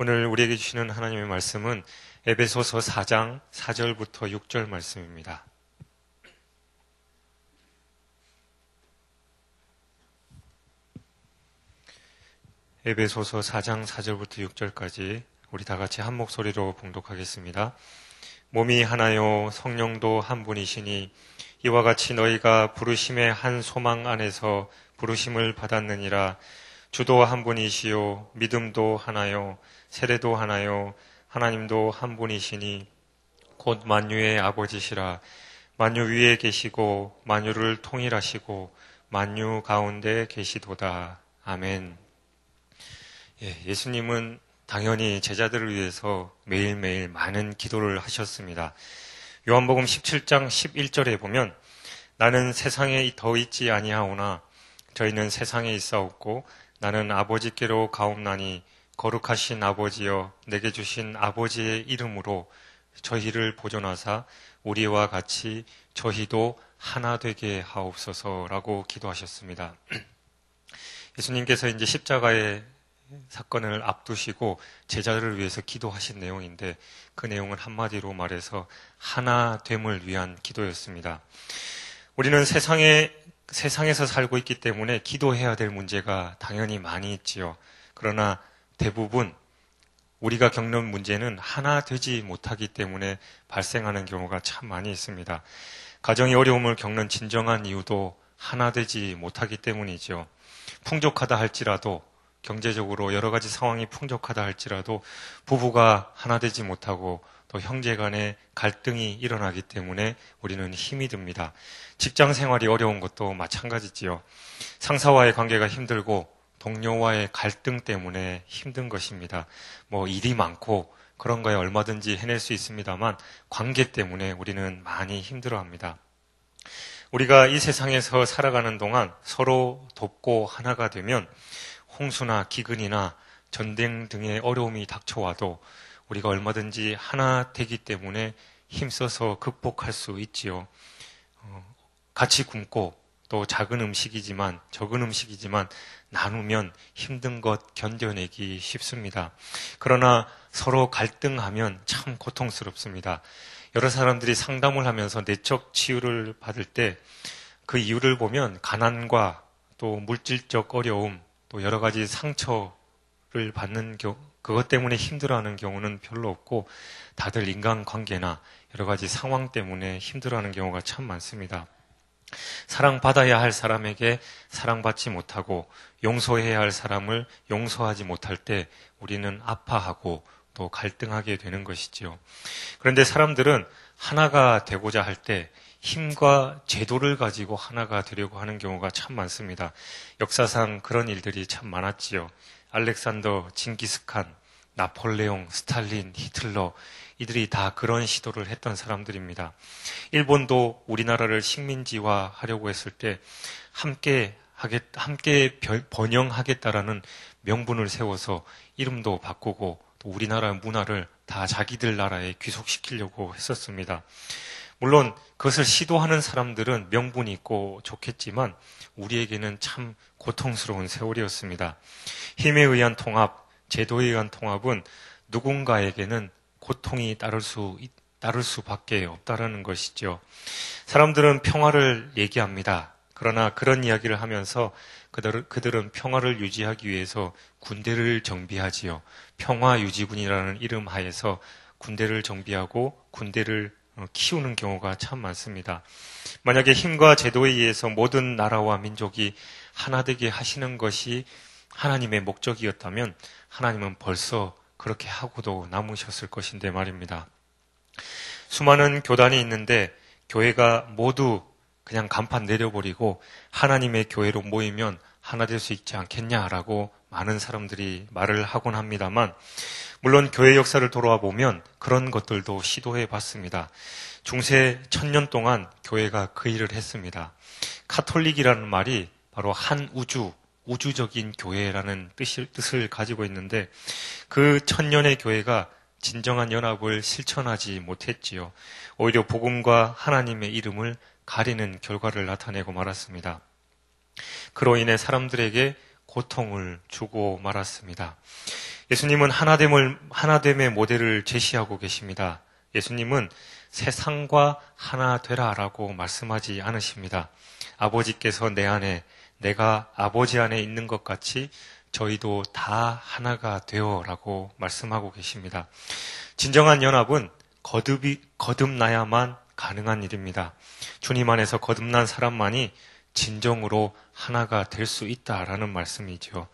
오늘 우리에게 주시는 하나님의 말씀은 에베소서 4장 4절부터 6절 말씀입니다. 에베소서 4장 4절부터 6절까지 우리 다 같이 한 목소리로 봉독하겠습니다. 몸이 하나요 성령도 한 분이시니 이와 같이 너희가 부르심의 한 소망 안에서 부르심을 받았느니라. 주도 한 분이시요 믿음도 하나요 세례도 하나요 하나님도 한 분이시니 곧 만유의 아버지시라. 만유 위에 계시고 만유를 통일하시고 만유 가운데 계시도다. 아멘. 예수님은 당연히 제자들을 위해서 매일매일 많은 기도를 하셨습니다. 요한복음 17장 11절에 보면 나는 세상에 더 있지 아니하오나 저희는 세상에 있사옵고 나는 아버지께로 가옵나니 거룩하신 아버지여 내게 주신 아버지의 이름으로 저희를 보존하사 우리와 같이 저희도 하나 되게 하옵소서라고 기도하셨습니다. 예수님께서 이제 십자가의 사건을 앞두시고 제자들을 위해서 기도하신 내용인데 그 내용은 한마디로 말해서 하나됨을 위한 기도였습니다. 우리는 세상에서 살고 있기 때문에 기도해야 될 문제가 당연히 많이 있지요. 그러나 대부분 우리가 겪는 문제는 하나 되지 못하기 때문에 발생하는 경우가 참 많이 있습니다. 가정의 어려움을 겪는 진정한 이유도 하나 되지 못하기 때문이죠. 풍족하다 할지라도 경제적으로 여러 가지 상황이 풍족하다 할지라도 부부가 하나 되지 못하고 또 형제 간의 갈등이 일어나기 때문에 우리는 힘이 듭니다. 직장 생활이 어려운 것도 마찬가지지요. 상사와의 관계가 힘들고 동료와의 갈등 때문에 힘든 것입니다. 일이 많고 그런 거에 얼마든지 해낼 수 있습니다만 관계 때문에 우리는 많이 힘들어합니다. 우리가 이 세상에서 살아가는 동안 서로 돕고 하나가 되면 홍수나 기근이나 전쟁 등의 어려움이 닥쳐와도 우리가 얼마든지 하나 되기 때문에 힘써서 극복할 수 있지요. 같이 굶고 또 적은 음식이지만 나누면 힘든 것 견뎌내기 쉽습니다. 그러나 서로 갈등하면 참 고통스럽습니다. 여러 사람들이 상담을 하면서 내적 치유를 받을 때 그 이유를 보면 가난과 또 물질적 어려움 또 여러 가지 상처를 받는 그것 때문에 힘들어하는 경우는 별로 없고 다들 인간관계나 여러 가지 상황 때문에 힘들어하는 경우가 참 많습니다. 사랑받아야 할 사람에게 사랑받지 못하고 용서해야 할 사람을 용서하지 못할 때 우리는 아파하고 또 갈등하게 되는 것이지요. 그런데 사람들은 하나가 되고자 할 때 힘과 제도를 가지고 하나가 되려고 하는 경우가 참 많습니다. 역사상 그런 일들이 참 많았지요. 알렉산더, 징기스칸, 나폴레옹, 스탈린, 히틀러 이들이 다 그런 시도를 했던 사람들입니다. 일본도 우리나라를 식민지화 하려고 했을 때 함께 번영하겠다라는 명분을 세워서 이름도 바꾸고 또 우리나라 문화를 다 자기들 나라에 귀속시키려고 했었습니다. 물론 그것을 시도하는 사람들은 명분이 있고 좋겠지만 우리에게는 참 고통스러운 세월이었습니다. 힘에 의한 통합, 제도에 의한 통합은 누군가에게는 고통이 따를 수밖에 없다라는 것이죠. 사람들은 평화를 얘기합니다. 그러나 그런 이야기를 하면서 그들은 평화를 유지하기 위해서 군대를 정비하지요. 평화유지군이라는 이름 하에서 군대를 정비하고 군대를 키우는 경우가 참 많습니다. 만약에 힘과 제도에 의해서 모든 나라와 민족이 하나 되게 하시는 것이 하나님의 목적이었다면 하나님은 벌써 그렇게 하고도 남으셨을 것인데 말입니다. 수많은 교단이 있는데 교회가 모두 그냥 간판 내려버리고 하나님의 교회로 모이면 하나 될 수 있지 않겠냐라고 많은 사람들이 말을 하곤 합니다만 물론 교회 역사를 돌아와 보면 그런 것들도 시도해 봤습니다. 중세 1000년 동안 교회가 그 일을 했습니다. 카톨릭이라는 말이 바로 한 우주적인 교회라는 뜻을 가지고 있는데 그 1000년의 교회가 진정한 연합을 실천하지 못했지요. 오히려 복음과 하나님의 이름을 가리는 결과를 나타내고 말았습니다. 그로 인해 사람들에게 고통을 주고 말았습니다. 예수님은 하나됨의 모델을 제시하고 계십니다. 예수님은 세상과 하나 되라라고 말씀하지 않으십니다. 아버지께서 내 안에, 내가 아버지 안에 있는 것 같이 저희도 다 하나가 되어라고 말씀하고 계십니다. 진정한 연합은 거듭나야만 가능한 일입니다. 주님 안에서 거듭난 사람만이 진정으로 하나가 될 수 있다라는 말씀이죠.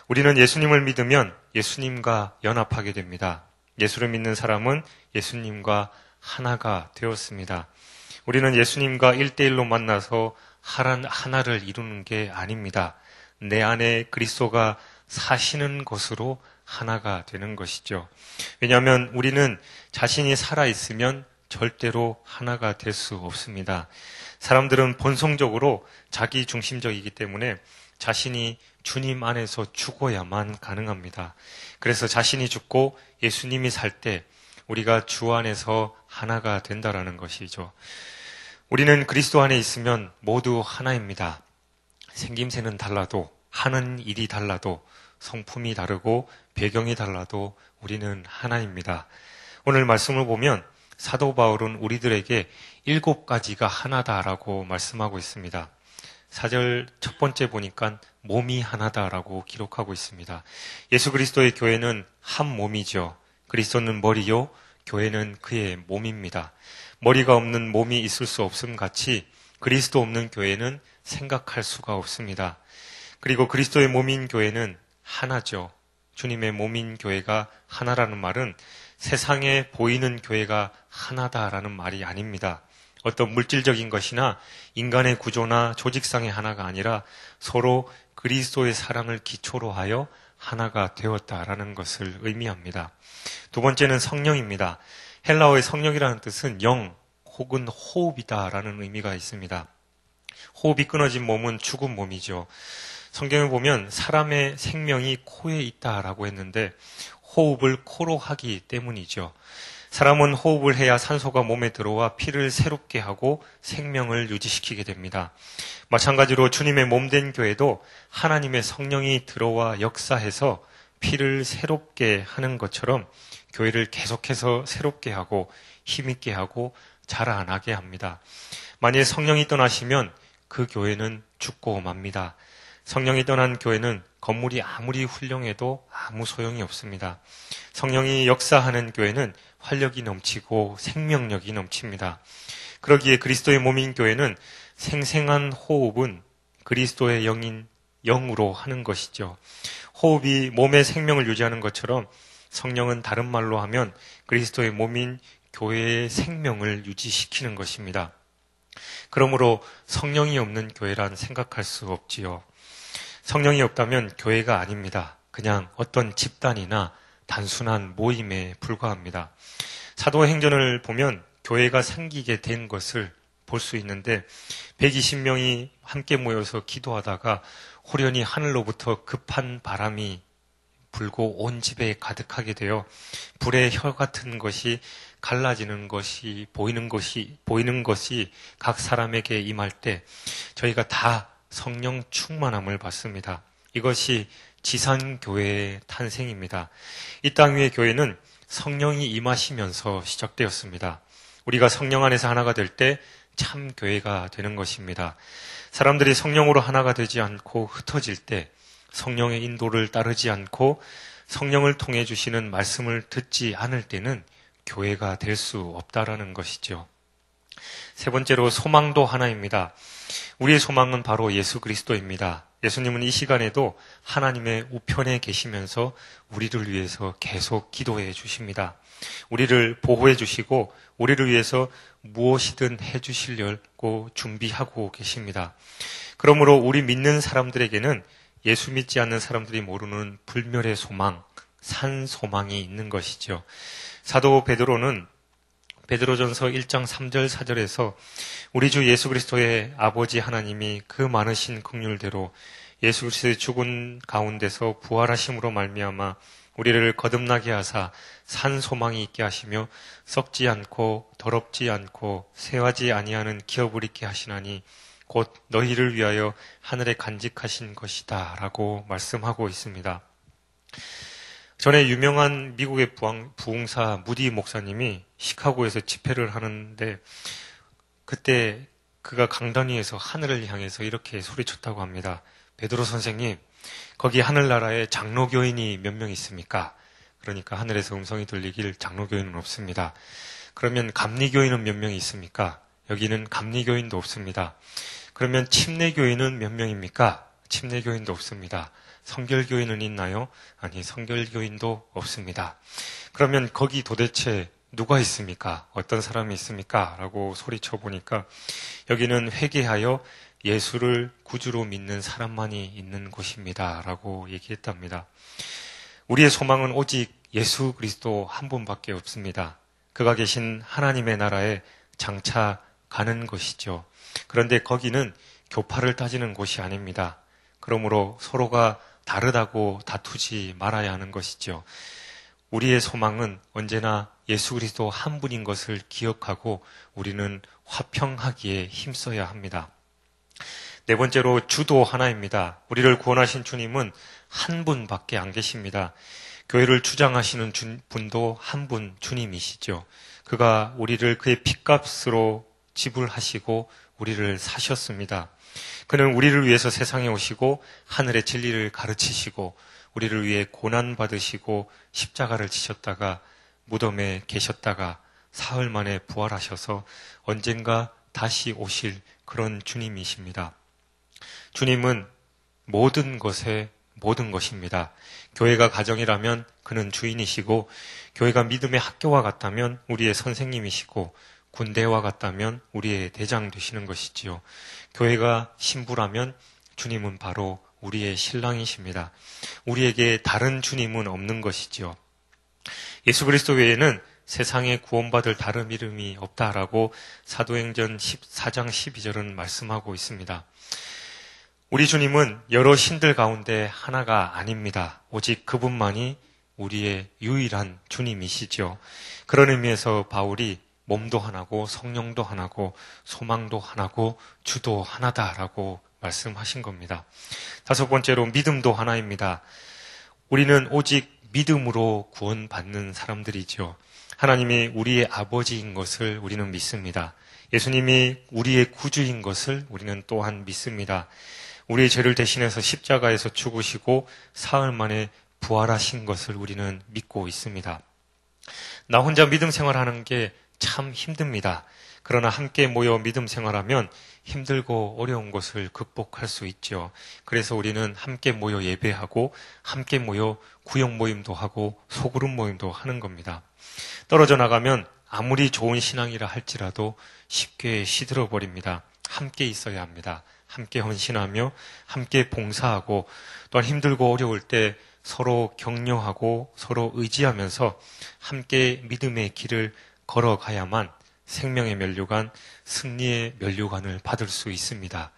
우리는 예수님을 믿으면 예수님과 연합하게 됩니다. 예수를 믿는 사람은 예수님과 하나가 되었습니다. 우리는 예수님과 1대1로 만나서 하나를 이루는 게 아닙니다. 내 안에 그리스도가 사시는 것으로 하나가 되는 것이죠. 왜냐하면 우리는 자신이 살아있으면 절대로 하나가 될 수 없습니다. 사람들은 본성적으로 자기 중심적이기 때문에 자신이 주님 안에서 죽어야만 가능합니다. 그래서 자신이 죽고 예수님이 살 때 우리가 주 안에서 하나가 된다라는 것이죠. 우리는 그리스도 안에 있으면 모두 하나입니다. 생김새는 달라도, 하는 일이 달라도, 성품이 다르고 배경이 달라도 우리는 하나입니다. 오늘 말씀을 보면 사도 바울은 우리들에게 7가지가 하나다라고 말씀하고 있습니다. 4절 첫 번째 보니까 몸이 하나다라고 기록하고 있습니다. 예수 그리스도의 교회는 한 몸이죠. 그리스도는 머리요, 교회는 그의 몸입니다. 머리가 없는 몸이 있을 수 없음 같이 그리스도 없는 교회는 생각할 수가 없습니다. 그리고 그리스도의 몸인 교회는 하나죠. 주님의 몸인 교회가 하나라는 말은 세상에 보이는 교회가 하나다라는 말이 아닙니다. 어떤 물질적인 것이나 인간의 구조나 조직상의 하나가 아니라 서로 그리스도의 사랑을 기초로 하여 하나가 되었다라는 것을 의미합니다. 두 번째는 성령입니다. 헬라어의 성령이라는 뜻은 영 혹은 호흡이다라는 의미가 있습니다. 호흡이 끊어진 몸은 죽은 몸이죠. 성경을 보면 사람의 생명이 코에 있다라고 했는데 호흡을 코로 하기 때문이죠. 사람은 호흡을 해야 산소가 몸에 들어와 피를 새롭게 하고 생명을 유지시키게 됩니다. 마찬가지로 주님의 몸된 교회도 하나님의 성령이 들어와 역사해서 피를 새롭게 하는 것처럼 교회를 계속해서 새롭게 하고 힘있게 하고 자라나게 합니다. 만일 성령이 떠나시면 그 교회는 죽고 맙니다. 성령이 떠난 교회는 건물이 아무리 훌륭해도 아무 소용이 없습니다. 성령이 역사하는 교회는 활력이 넘치고 생명력이 넘칩니다. 그러기에 그리스도의 몸인 교회는 생생한 호흡은 그리스도의 영으로 하는 것이죠. 호흡이 몸의 생명을 유지하는 것처럼 성령은 다른 말로 하면 그리스도의 몸인 교회의 생명을 유지시키는 것입니다. 그러므로 성령이 없는 교회란 생각할 수 없지요. 성령이 없다면 교회가 아닙니다. 그냥 어떤 집단이나 단순한 모임에 불과합니다. 사도행전을 보면 교회가 생기게 된 것을 볼 수 있는데 120명이 함께 모여서 기도하다가 호련히 하늘로부터 급한 바람이 불고 온 집에 가득하게 되어 불의 혀 같은 것이 갈라지는 것이 보이는 것이 각 사람에게 임할 때 저희가 다 성령 충만함을 받습니다. 이것이 지상교회의 탄생입니다. 이 땅 위의 교회는 성령이 임하시면서 시작되었습니다. 우리가 성령 안에서 하나가 될 때 참 교회가 되는 것입니다. 사람들이 성령으로 하나가 되지 않고 흩어질 때 성령의 인도를 따르지 않고 성령을 통해 주시는 말씀을 듣지 않을 때는 교회가 될 수 없다라는 것이죠. 세 번째로 소망도 하나입니다. 우리의 소망은 바로 예수 그리스도입니다. 예수님은 이 시간에도 하나님의 우편에 계시면서 우리를 위해서 계속 기도해 주십니다. 우리를 보호해 주시고 우리를 위해서 무엇이든 해 주시려고 준비하고 계십니다. 그러므로 우리 믿는 사람들에게는 예수 믿지 않는 사람들이 모르는 불멸의 소망, 산 소망이 있는 것이죠. 사도 베드로는 베드로전서 1장 3절 4절에서 우리 주 예수 그리스도의 아버지 하나님이 그 많으신 긍휼대로 예수 그리스도의 죽은 가운데서 부활하심으로 말미암아 우리를 거듭나게 하사 산 소망이 있게 하시며 썩지 않고 더럽지 않고 쇠하지 아니하는 기업을 있게 하시나니 곧 너희를 위하여 하늘에 간직하신 것이다 라고 말씀하고 있습니다. 전에 유명한 미국의 부흥사 무디 목사님이 시카고에서 집회를 하는데 그때 그가 강단 위에서 하늘을 향해서 이렇게 소리쳤다고 합니다. 베드로 선생님, 거기 하늘나라에 장로교인이 몇 명 있습니까? 그러니까 하늘에서 음성이 들리길 장로교인은 없습니다. 그러면 감리교인은 몇 명이 있습니까? 여기는 감리교인도 없습니다. 그러면 침례교인은 몇 명입니까? 침례교인도 없습니다. 성결교인은 있나요? 아니, 성결교인도 없습니다. 그러면 거기 도대체 누가 있습니까? 어떤 사람이 있습니까? 라고 소리쳐 보니까 여기는 회개하여 예수를 구주로 믿는 사람만이 있는 곳입니다. 라고 얘기했답니다. 우리의 소망은 오직 예수 그리스도 한 분밖에 없습니다. 그가 계신 하나님의 나라에 장차 가는 것이죠. 그런데 거기는 교파를 따지는 곳이 아닙니다. 그러므로 서로가 다르다고 다투지 말아야 하는 것이죠. 우리의 소망은 언제나 예수 그리스도 한 분인 것을 기억하고 우리는 화평하기에 힘써야 합니다. 네 번째로 주도 하나입니다. 우리를 구원하신 주님은 한 분밖에 안 계십니다. 교회를 주장하시는 분도 한 분 주님이시죠. 그가 우리를 그의 핏값으로 지불하시고 우리를 사셨습니다. 그는 우리를 위해서 세상에 오시고 하늘의 진리를 가르치시고 우리를 위해 고난 받으시고 십자가를 지셨다가 무덤에 계셨다가 사흘 만에 부활하셔서 언젠가 다시 오실 그런 주님이십니다. 주님은 모든 것의 모든 것입니다. 교회가 가정이라면 그는 주인이시고 교회가 믿음의 학교와 같다면 우리의 선생님이시고 군대와 같다면 우리의 대장 되시는 것이지요. 교회가 신부라면 주님은 바로 우리의 신랑이십니다. 우리에게 다른 주님은 없는 것이지요. 예수 그리스도 외에는 세상에 구원받을 다른 이름이 없다라고 사도행전 14장 12절은 말씀하고 있습니다. 우리 주님은 여러 신들 가운데 하나가 아닙니다. 오직 그분만이 우리의 유일한 주님이시죠. 그런 의미에서 바울이 몸도 하나고 성령도 하나고 소망도 하나고 주도 하나다라고 말씀하신 겁니다. 다섯 번째로 믿음도 하나입니다. 우리는 오직 믿음으로 구원받는 사람들이죠. 하나님이 우리의 아버지인 것을 우리는 믿습니다. 예수님이 우리의 구주인 것을 우리는 또한 믿습니다. 우리의 죄를 대신해서 십자가에서 죽으시고 사흘 만에 부활하신 것을 우리는 믿고 있습니다. 나 혼자 믿음 생활하는 게 참 힘듭니다. 그러나 함께 모여 믿음 생활하면 힘들고 어려운 것을 극복할 수 있죠. 그래서 우리는 함께 모여 예배하고 함께 모여 구역 모임도 하고 소그룹 모임도 하는 겁니다. 떨어져 나가면 아무리 좋은 신앙이라 할지라도 쉽게 시들어 버립니다. 함께 있어야 합니다. 함께 헌신하며 함께 봉사하고 또한 힘들고 어려울 때 서로 격려하고 서로 의지하면서 함께 믿음의 길을 걸어가야만 생명의 면류관, 승리의 면류관을 받을 수 있습니다.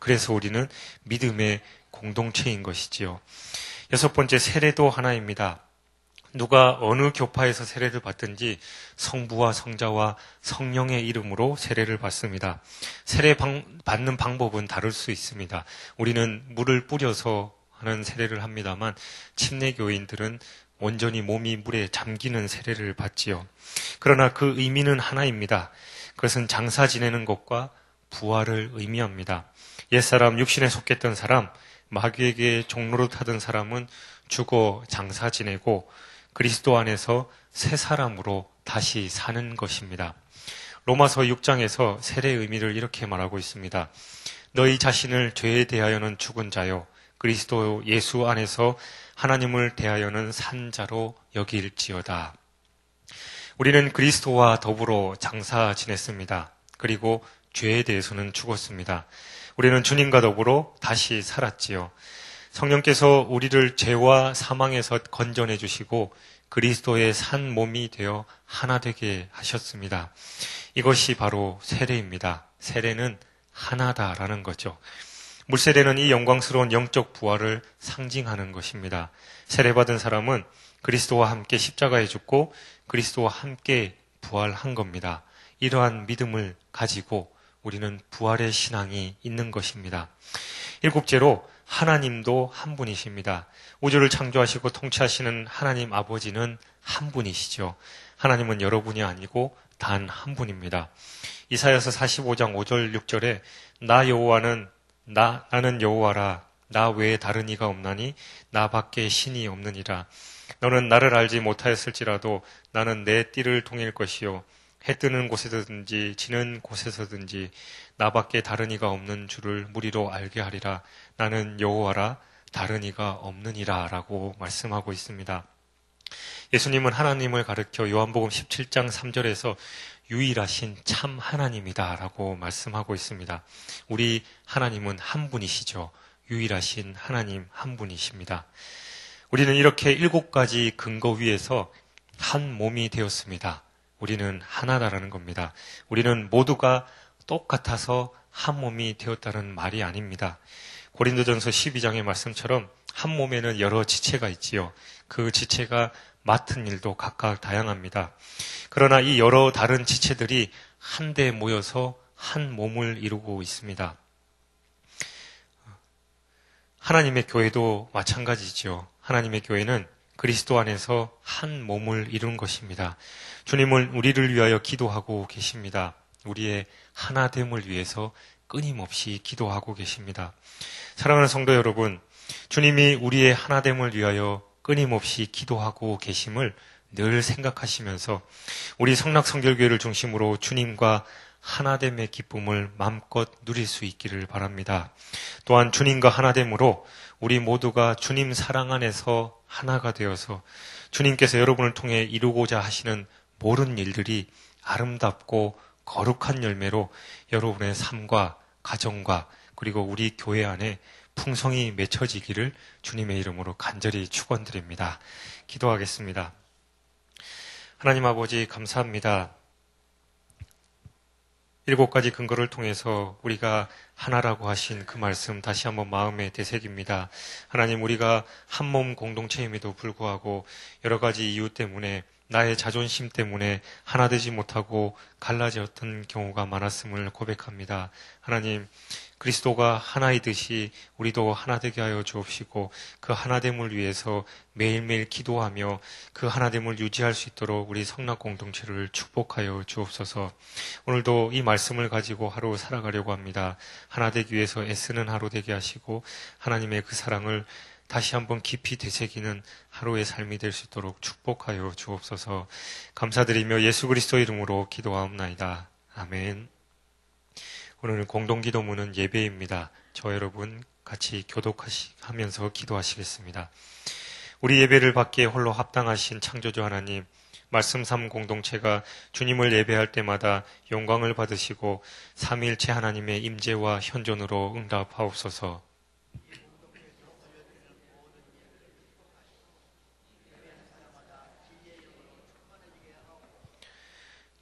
그래서 우리는 믿음의 공동체인 것이지요. 여섯 번째, 세례도 하나입니다. 누가 어느 교파에서 세례를 받든지 성부와 성자와 성령의 이름으로 세례를 받습니다. 세례 받는 방법은 다를 수 있습니다. 우리는 물을 뿌려서 하는 세례를 합니다만 침례교인들은 온전히 몸이 물에 잠기는 세례를 받지요. 그러나 그 의미는 하나입니다. 그것은 장사 지내는 것과 부활을 의미합니다. 옛사람 육신에 속했던 사람, 마귀에게 종로를 타던 사람은 죽어 장사 지내고 그리스도 안에서 새 사람으로 다시 사는 것입니다. 로마서 6장에서 세례의 의미를 이렇게 말하고 있습니다. 너희 자신을 죄에 대하여는 죽은 자요 그리스도 예수 안에서 하나님을 대하여는 산 자로 여길지어다. 우리는 그리스도와 더불어 장사 지냈습니다. 그리고 죄에 대해서는 죽었습니다. 우리는 주님과 더불어 다시 살았지요. 성령께서 우리를 죄와 사망에서 건져내 주시고 그리스도의 산 몸이 되어 하나 되게 하셨습니다. 이것이 바로 세례입니다. 세례는 하나다라는 거죠. 물세례는 이 영광스러운 영적 부활을 상징하는 것입니다. 세례받은 사람은 그리스도와 함께 십자가에 죽고 그리스도와 함께 부활한 겁니다. 이러한 믿음을 가지고 우리는 부활의 신앙이 있는 것입니다. 일곱째로 하나님도 한 분이십니다. 우주를 창조하시고 통치하시는 하나님 아버지는 한 분이시죠. 하나님은 여러분이 아니고 단 한 분입니다. 이사야서 45장 5절 6절에 나 여호와는 나는 여호와라 나 외에 다른 이가 없나니 나밖에 신이 없느니라. 너는 나를 알지 못하였을지라도 나는 내 띠를 통일 것이요 해 뜨는 곳에서든지 지는 곳에서든지 나밖에 다른 이가 없는 줄을 무리로 알게 하리라. 나는 여호와라 다른 이가 없느니라 라고 말씀하고 있습니다. 예수님은 하나님을 가르쳐 요한복음 17장 3절에서 유일하신 참 하나님이다 라고 말씀하고 있습니다. 우리 하나님은 한 분이시죠. 유일하신 하나님 한 분이십니다. 우리는 이렇게 7가지 근거 위에서 한 몸이 되었습니다. 우리는 하나다라는 겁니다. 우리는 모두가 똑같아서 한 몸이 되었다는 말이 아닙니다. 고린도전서 12장의 말씀처럼 한 몸에는 여러 지체가 있지요. 그 지체가 맡은 일도 각각 다양합니다. 그러나 이 여러 다른 지체들이 한데 모여서 한 몸을 이루고 있습니다. 하나님의 교회도 마찬가지죠. 하나님의 교회는 그리스도 안에서 한 몸을 이룬 것입니다. 주님은 우리를 위하여 기도하고 계십니다. 우리의 하나됨을 위해서 끊임없이 기도하고 계십니다. 사랑하는 성도 여러분, 주님이 우리의 하나됨을 위하여 끊임없이 기도하고 계심을 늘 생각하시면서 우리 성락성결교회를 중심으로 주님과 하나됨의 기쁨을 마음껏 누릴 수 있기를 바랍니다. 또한 주님과 하나됨으로 우리 모두가 주님 사랑 안에서 하나가 되어서 주님께서 여러분을 통해 이루고자 하시는 모든 일들이 아름답고 거룩한 열매로 여러분의 삶과 가정과 그리고 우리 교회 안에 풍성이 맺혀지기를 주님의 이름으로 간절히 축원드립니다. 기도하겠습니다. 하나님 아버지 감사합니다. 7가지 근거를 통해서 우리가 하나라고 하신 그 말씀 다시 한번 마음에 되새깁니다. 하나님, 우리가 한 몸 공동체임에도 불구하고 여러 가지 이유 때문에 나의 자존심 때문에 하나 되지 못하고 갈라졌던 경우가 많았음을 고백합니다. 하나님, 그리스도가 하나이듯이 우리도 하나 되게 하여 주옵시고 그 하나됨을 위해서 매일매일 기도하며 그 하나됨을 유지할 수 있도록 우리 성락 공동체를 축복하여 주옵소서. 오늘도 이 말씀을 가지고 하루 살아가려고 합니다. 하나 되기 위해서 애쓰는 하루 되게 하시고 하나님의 그 사랑을 다시 한번 깊이 되새기는 하루의 삶이 될 수 있도록 축복하여 주옵소서. 감사드리며 예수 그리스도 이름으로 기도하옵나이다. 아멘. 오늘 공동기도문은 예배입니다. 저 여러분 같이 교독하면서 기도하시겠습니다. 우리 예배를 받기에 홀로 합당하신 창조주 하나님, 말씀 삼 공동체가 주님을 예배할 때마다 영광을 받으시고 삼위일체 하나님의 임재와 현존으로 응답하옵소서.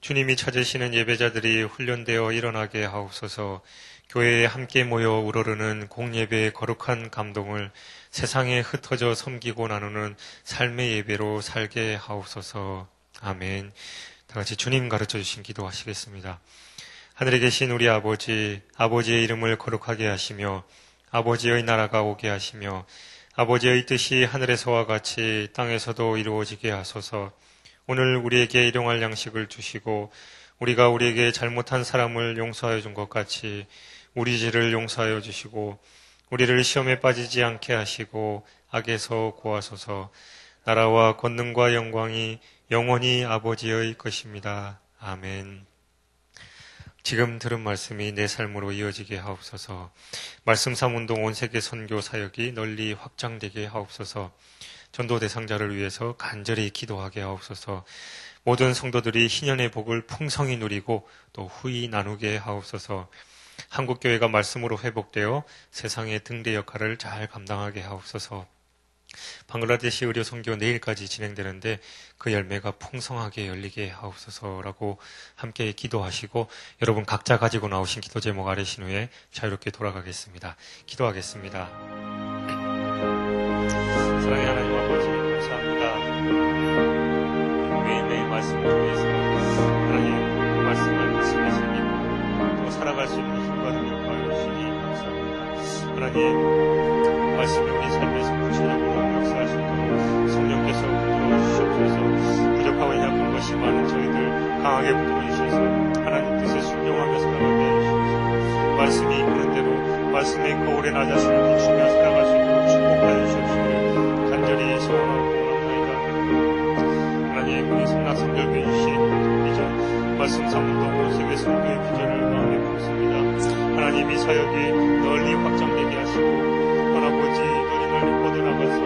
주님이 찾으시는 예배자들이 훈련되어 일어나게 하옵소서. 교회에 함께 모여 우러르는 공예배의 거룩한 감동을 세상에 흩어져 섬기고 나누는 삶의 예배로 살게 하옵소서. 아멘. 다 같이 주님 가르쳐 주신 기도 하시겠습니다. 하늘에 계신 우리 아버지, 아버지의 이름을 거룩하게 하시며 아버지의 나라가 오게 하시며 아버지의 뜻이 하늘에서와 같이 땅에서도 이루어지게 하소서. 오늘 우리에게 일용할 양식을 주시고 우리가 우리에게 잘못한 사람을 용서하여 준 것 같이 우리 죄를 용서하여 주시고 우리를 시험에 빠지지 않게 하시고 악에서 구하소서. 나라와 권능과 영광이 영원히 아버지의 것입니다. 아멘. 지금 들은 말씀이 내 삶으로 이어지게 하옵소서. 말씀 삼운동 온세계 선교 사역이 널리 확장되게 하옵소서. 전도 대상자를 위해서 간절히 기도하게 하옵소서. 모든 성도들이 희년의 복을 풍성히 누리고 또 후히 나누게 하옵소서. 한국교회가 말씀으로 회복되어 세상의 등대 역할을 잘 감당하게 하옵소서. 방글라데시 의료 선교 내일까지 진행되는데 그 열매가 풍성하게 열리게 하옵소서라고 함께 기도하시고 여러분 각자 가지고 나오신 기도 제목 아뢰신 후에 자유롭게 돌아가겠습니다. 기도하겠습니다. 사랑의 하나님 아버지 감사합니다. 매일매일 말씀을 통해서 하나님 그 말씀을 가슴에 새기고 또 살아갈 수 있는 힘과 능력을 주시니 감사합니다. 하나님 다시 많은 저희들 강하게 붙들어 주셔서 하나님 뜻에 순종하며 살아가게 해주시옵소서. 말씀이 이끄는 대로 말씀의 거울에 나 자신을 비추며 살아갈 수 있도록 축복하여 주시옵시기를 간절히 소원하고 원합니다. 하나님, 우리 성낙성결교회 주신 비전, 말씀 사문도 세계 선교의 비전을 마음에 품습니다. 하나님, 이 사역이 널리 확장되게 하시고 할아버지 널리 뻗어나가서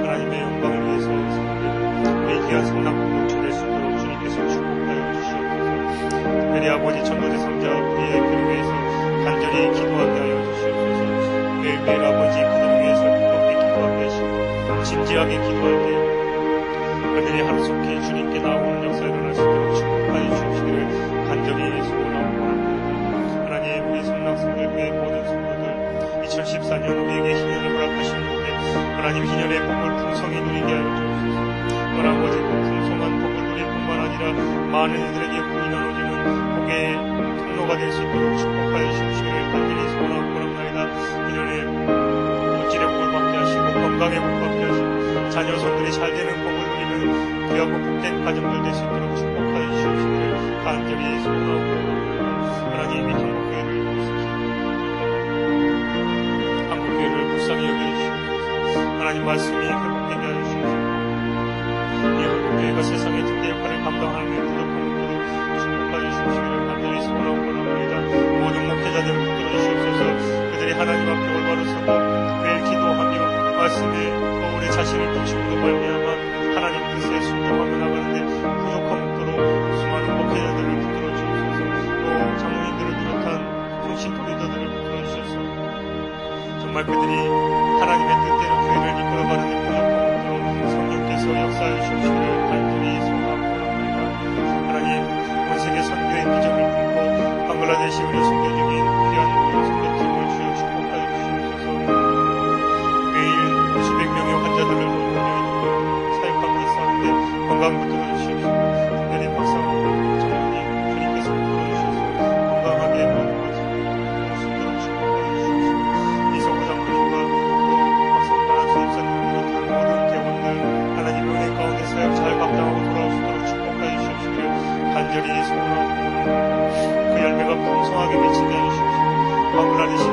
하나님의 영광을 위해서 섬기는 우리 귀한 성낙 공동체 될 수 있도록 주님께서 축복하여 주시옵소서. 특별히 아버지 전도대 성자 우리의 교회를 위해서 간절히 기도하게 하여 주시옵소서. 매일매일 아버지 그들을 위해서 뜨겁게 기도하게 하시고 진지하게 기도할 때 그들이 하루속히 주님께 나오는 역사에 일어날 수 있도록 축복하여 주시기를 간절히 소원하고 원합니다. 하나님, 우리 성낙성결교회 모든 성도들 2014년 우리에게 희년을 허락하시는데 하나님, 희년의 복을 풍성히 누리게 하여 주옵소서. 아버지, 그 풍성한 복을 누릴 뿐만 아니라 많은 이들에게 복이 나눠지는 복의 통로가 될 수 있도록 축복하여 주시기를 간절히 소원하고 원합니다. 희년의 물질의 복을 받게 하시고 건강의 복 받게 하시고 자녀 손들이 잘 되는 복을 누리는 귀하고 복된 가정들 될 수 있도록 축복하여 주시기를 간절히 소원하고 원합니다. 하나님, 이 한국교회를 한국교회를 불쌍히 여겨주시옵소서. 하나님, 말씀이 회복되게 하여 주시옵소서. 이 한국교회가 세상의 특대 역할을 감당하는 부족함으로 축복하여 주시기를 간절히 소원하고 원합니다. 모든 목회자들을 붙들어 주시옵소서. 그들이 하나님 앞에 올바로 서고 매일 기도하며 말씀에 거울에 자신을 비추고 말미암아 하나님 뜻에 순종하며 나가는데 부족함 없도록 수많은 목회자들을 붙들어 주옵소서. 또 장로님들을 비롯한 통신토 리더들을 붙들어 주셔서 정말 그들이 하나님의 뜻대로 교회를 이끌어가는 데 부족함 없도록 성령께서 역사하여 주시기를 간절히 소원하고 원합니다. 하나님, 온 세계 선교의 비전을 품고 방글라데시 우리 선교 중인 귀한 우리 선교팀을 주여 축복하여 주시옵소서. 매일 수백 명의 환자들을 돌보며 사역하고 있었는데 건강 붙들어 주시옵소서. 특별히 박상 장로님, 주님께서 붙들어 주셔서 건강하게 모든 것을 볼 수 있도록 축복하여 주시옵소서. 이성호 장로님과 또 박성관 수입사님 비롯한 모든 대원들 하나님 은혜 가운데 사역 잘 감당하고 돌아올 수 있도록 축복하여 주시옵시기를 간절히 소원하고 그 열매가 풍성하게 미치게 하여 주시옵소서. 방글라데시